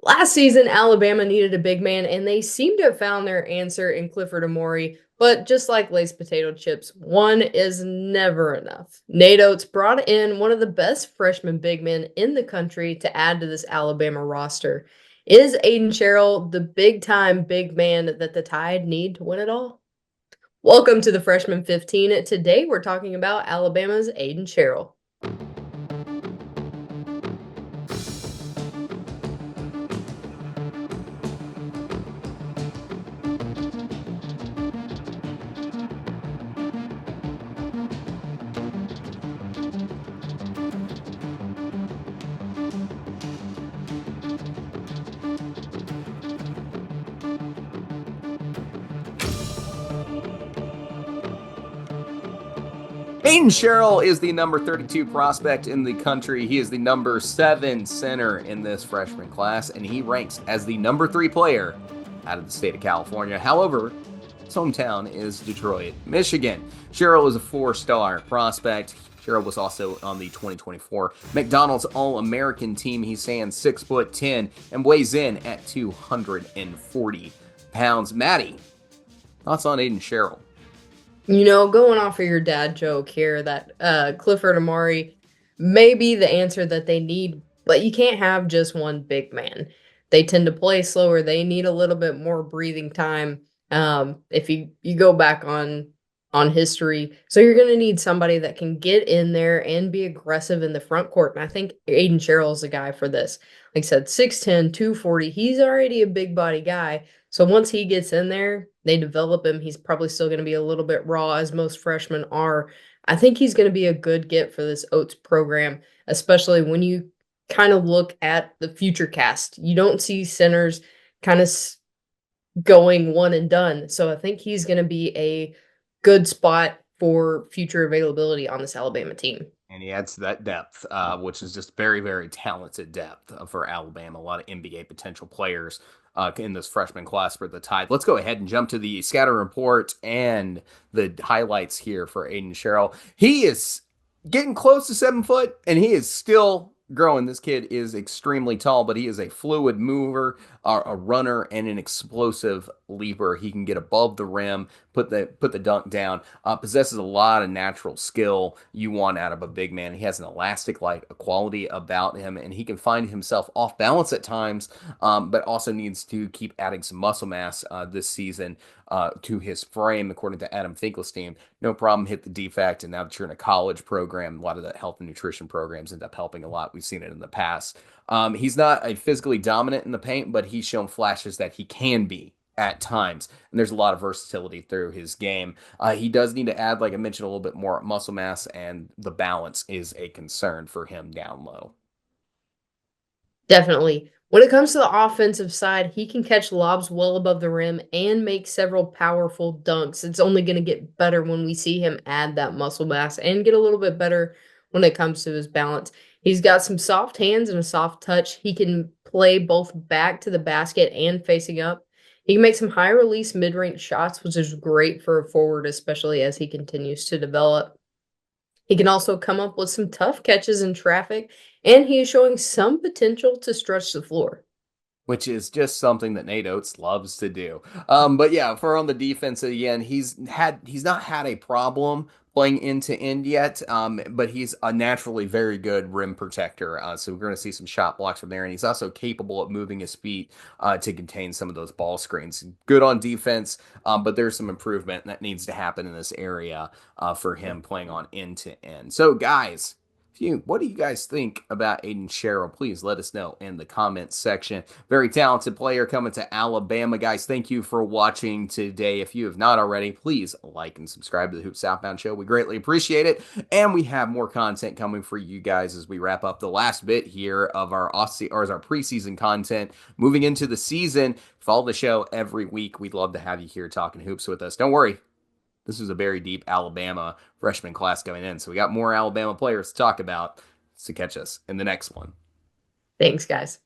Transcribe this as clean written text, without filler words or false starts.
Last season, Alabama needed a big man, and they seem to have found their answer in Clifford Omoruyi. But just like Lay's potato chips, one is never enough. Nate Oats brought in one of the best freshman big men in the country to add to this Alabama roster. Is Aiden Sherrell the big time big man that the Tide need to win it all? Welcome to the Freshman 15. Today we're talking about Alabama's Aiden Sherrell. Aiden Sherrell is the number 32 prospect in the country. He is the number 7 center in this freshman class, and he ranks as the number 3 player out of the state of California. However, his hometown is Detroit, Michigan. Sherrell is a 4-star prospect. Sherrell was also on the 2024 McDonald's All-American team. He stands 6'10" and weighs in at 240 pounds. Maddie, thoughts on Aiden Sherrell? Going off of your dad joke here, that Clifford Omoruyi may be the answer that they need, but you can't have just one big man. They tend to play slower. They need a little bit more breathing time. If you go back on history, so you're going to need somebody that can get in there and be aggressive in the front court. And I think Aiden Sherrill is the guy for this. Like I said, 6'10", 240. He's already a big body guy. So once he gets in there, they develop him. He's probably still going to be a little bit raw, as most freshmen are. I think he's going to be a good get for this Oats program, especially when you kind of look at the future cast. You don't see centers kind of going one and done. So I think he's going to be a good spot for future availability on this Alabama team. And he adds to that depth, which is just very, very talented depth for Alabama. A lot of NBA potential players in this freshman class for the Tide. Let's go ahead and jump to the scatter report and the highlights here for Aiden Sherrell. He is getting close to 7 foot, and he is still growing. This kid is extremely tall, but he is a fluid mover, a runner, and an explosive leaper. He can get above the rim, put the dunk down. Possesses a lot of natural skill you want out of a big man. He has an elastic-like quality about him, and he can find himself off balance at times, but also needs to keep adding some muscle mass this season to his frame, according to Adam Finkelstein. No problem, hit the defect, and now that you're in a college program, a lot of the health and nutrition programs end up helping a lot. We've seen it in the past. He's not a physically dominant in the paint, but he's shown flashes that he can be at times. And there's a lot of versatility through his game. He does need to add, like I mentioned, a little bit more muscle mass, and the balance is a concern for him down low. Definitely. When it comes to the offensive side, he can catch lobs well above the rim and make several powerful dunks. It's only going to get better when we see him add that muscle mass and get a little bit better when it comes to his balance. He's got some soft hands and a soft touch. He can play both back to the basket and facing up. He can make some high release mid range shots, which is great for a forward, especially as he continues to develop. He can also come up with some tough catches in traffic, and he is showing some potential to stretch the floor. Which is just something that Nate Oats loves to do. But yeah, for on the defense again, he's not had a problem playing into end yet, but he's a naturally very good rim protector. So we're going to see some shot blocks from there, and he's also capable of moving his feet to contain some of those ball screens. Good on defense, but there's some improvement that needs to happen in this area for him playing on end to end. So guys, what do you guys think about Aiden Sherrell? Please let us know in the comments section. Very talented player coming to Alabama. Guys, thank you for watching today. If you have not already, please like and subscribe to the Hoop Southbound Show. We greatly appreciate it. And we have more content coming for you guys as we wrap up the last bit here of our preseason content. Moving into the season, follow the show every week. We'd love to have you here talking hoops with us. Don't worry. This was a very deep Alabama freshman class going in. So we got more Alabama players to talk about to catch us in the next one. Thanks, guys.